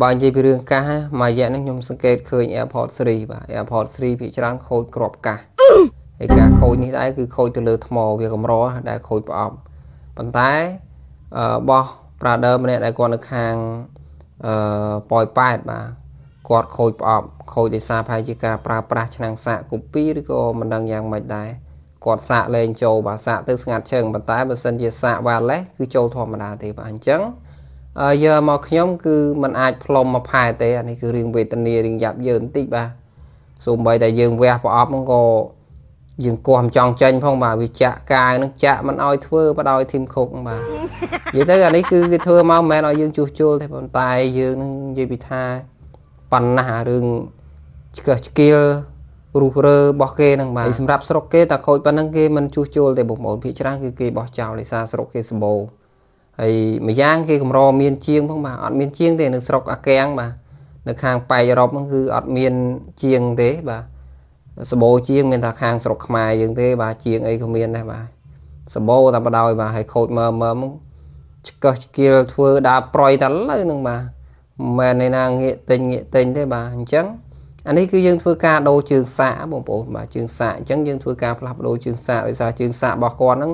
បើនិយាយពីរឿងកាសមួយរយៈនេះខ្ញុំសង្កេតឃើញ AirPods 3 បាទ AirPods 3 ភាគច្រើនខូចគ្រាប់កាសហើយការខូចនេះដែរគឺខូចទៅលើថ្មវាកម្រដែលខូចប្រអប់ប៉ុន្តែបោះ Brother ម្នាក់ដែលគាត់នៅខាងប៉ោយប៉ែតបាទគាត់ខូចប្រអប់ខូចដោយសារប្រហែលជាការប្រើប្រាស់ឆ្នាំងសាក copy ឬក៏មិនដឹងយ៉ាងម៉េចដែរគាត់សាកលេងចូលបាទសាកទៅស្ងាត់ជើងប៉ុន្តែបើសិនជាសាក wireless គឺចូលធម្មតាទេបាទអញ្ចឹងយកមកខ្ញុំគឺมันអាចផ្លុំមកផែទេអានេះគឺរឿងវេទនារឿងយ៉ាប់យ៉ឺនបន្តិចបាទសូម្បីតែយើងវះប្រអប់ហ្នឹងក៏យើងគោះមិនចង់ចេញផងបាទវាចាក់កាយនឹងចាក់មិនអោយធ្វើបដ ாய் ធីមខុកបាទនិយាយទៅអានេះគឺគេធ្វើមកមិនមែនឲ្យយើងជួសជុលទេប៉ុន្តែយើងនឹងនិយាយពីថាប៉ុណ្ណារឿងឆ្កឹះឆ្កៀលរុះរើរបស់គេហ្នឹងបាទសម្រាប់ស្រុកគេតែខូចប៉ុណ្ណឹងគេមិនជួសជុលទេបងប្អូនភាគច្រើនគឺគេបោះចោលដោយសារស្រុកគេសម្បូរហើយម្យ៉ាងគេកម្រមានជាងផងបាទអត់មានជាងទេនៅស្រុកអាកៀងបាទនៅខាងប៉ែកអឺរ៉ុបហ្នឹងគឺអត់មានជាងទេបាទសម្បូរជាងមានតែខាងស្រុកខ្មែរយើងទេបាទជាងអីក៏មានដែរបាទសម្បូរតែបដ ாய் បាទហើយខូចមើលឆ្កឹះឆ្កៀលធ្វើដើរប្រយតែលើហ្នឹងបាទមិនមែនឯណាងាកទិញទេបាទអញ្ចឹងអានេះគឺយើងធ្វើការដូរជើងសាកបងប្អូនបាទជើងសាកអញ្ចឹងយើងធ្វើការផ្លាស់ប្ដូរជើងសាកដោយសារជើងសាករបស់គាត់ហ្នឹង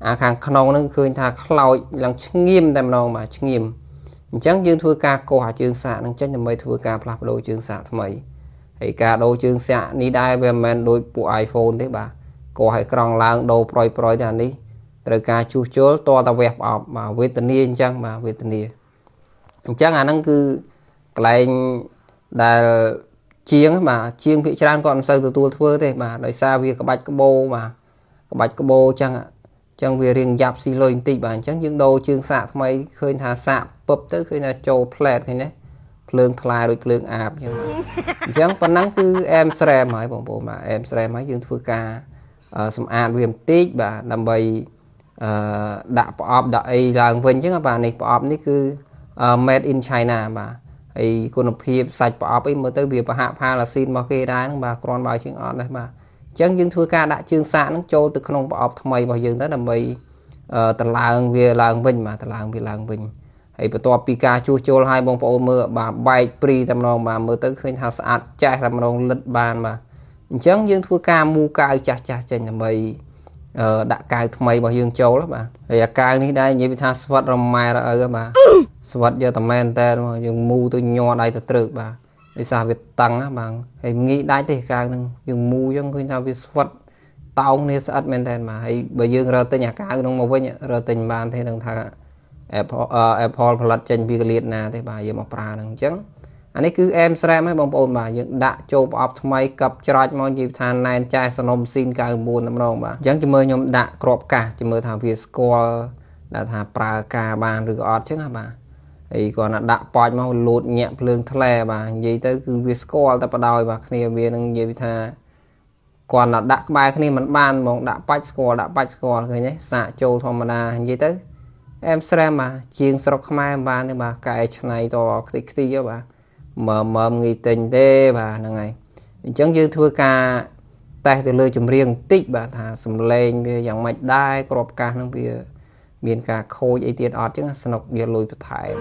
អាខាងក្នុងហ្នឹងឃើញថាខ្លោចឡើងឆ្ងៀមតែម្ដងបាទឆ្ងៀមអញ្ចឹងយើងធ្វើការកោះអាជើងសាកហ្នឹងចេញដើម្បីធ្វើការផ្លាស់ប្ដូរជើងសាកថ្មីហើយការដូរជើងសាកនេះដែរវាមិនមែនដូចពួក iPhone ទេបាទកោះឲ្យក្រង់ឡើងដូរប្រយតែអានេះត្រូវការជួសជុលតតែវះប្រអប់បាទវេទនាអញ្ចឹងបាទវេទនាអញ្ចឹងអាហ្នឹងគឺកន្លែងដែលជាងបាទជាងភាគច្រើនគាត់មិនសូវទទួលធ្វើទេបាទដោយសារវាក្បាច់ក្បូរបាទក្បាច់ក្បូរអញ្ចឹងវារៀងយ៉ាប់ស៊ីលុយបន្តិចបាទអញ្ចឹងយើងដូរជើងសាកថ្មីឃើញថាសាកពឹបទៅឃើញថាចូលផ្លែតឃើញទេភ្លើងថ្លាដូចភ្លើងអាបអញ្ចឹងបាទអញ្ចឹងប៉ុណ្ណឹងគឺអែមស្រែមហើយបងប្អូនបាទអែមស្រែមហើយយើងធ្វើការសម្អាតវាបន្តិចបាទដើម្បីដាក់ប្រអប់ដាក់អីឡើងវិញអញ្ចឹងបាទនេះប្រអប់នេះគឺ made in China បាទហើយគុណភាពសាច់ប្រអប់អីមើលទៅវាប្រហាក់ផាឡាស៊ីនរបស់គេដែរហ្នឹងបាទគ្រាន់បើជាងអត់ដែរបាទអញ្ចឹងយើងធ្វើការដាក់ជើងសាកហ្នឹងចូលទៅក្នុងប្រអប់ថ្មីរបស់យើងទៅដើម្បីតម្លើងវាឡើងវិញបាទតម្លើងវាឡើងវិញហើយបន្ទាប់ពីការជួសជុលឲ្យបងប្អូនមើលបាទបែកព្រីតែម្ដងបាទមើលទៅឃើញថាស្អាតចាស់តែម្ដងលិតបានបាទអញ្ចឹងយើងធ្វើការមូកៅចាស់ចេញដើម្បីដាក់កៅថ្មីរបស់យើងចូលបាទហើយអាកៅនេះដែរនិយាយពីថាស្វិតរម៉ែរអើបាទស្វិតយកតែមែនតែយើងមូទៅញ័រដៃទៅត្រឹកបាទដោយសារវាតឹងណាបាទហើយងាយដាច់ទេកៅហ្នឹងយើងមូអញ្ចឹងឃើញថាវាស្វិតតោងនេះស្អិតមែនតែបាទហើយបើយើងរើទិញអាកៅហ្នឹងមកវិញរើទិញបានទេនឹងថា Apple ផលិតចេញពីកលៀតណាទេបាទយើងមកប្រើហ្នឹងអញ្ចឹងអានេះគឺអែមស្រែមហើយបងប្អូនបាទយើងដាក់ចូលប្រអប់ថ្មីកັບច្រាច់មកនិយាយថាណែនចែសនំស៊ីន99តែម្ដងបាទអញ្ចឹងជំរឿខ្ញុំដាក់ក្របកាសជំរឿថាវាស្គាល់ដែលថាប្រើការបានឬក៏អត់អញ្ចឹងណាបាទហើយគាត់ណាដាក់ប៉ោចមកលូតញាក់ភ្លើងថ្លែបាទនិយាយទៅគឺវាស្គាល់តែបដ ாய் បាទគ្នាវានឹងនិយាយថាគាត់ណាដាក់ក្បែរគ្នាមិនបានហ្មងដាក់បាច់ស្គាល់ឃើញទេសាកចូលធម្មតានិយាយទៅអែមស្រែមបាទជាងស្រុកខ្មែរមិនបានទេបាទកែច្នៃតខ្ទេចខ្ទីបាទមើមងាយទិញទេបាទហ្នឹងហើយអញ្ចឹងយើងធ្វើការតេស្តទៅលើចម្រៀងបន្តិចបាទថាសំឡេងវាយ៉ាងម៉េចដែរក្របកាសហ្នឹងវាមានការខូចអីទៀតអត់អញ្ចឹងស្នុកយកលុយបន្ថែម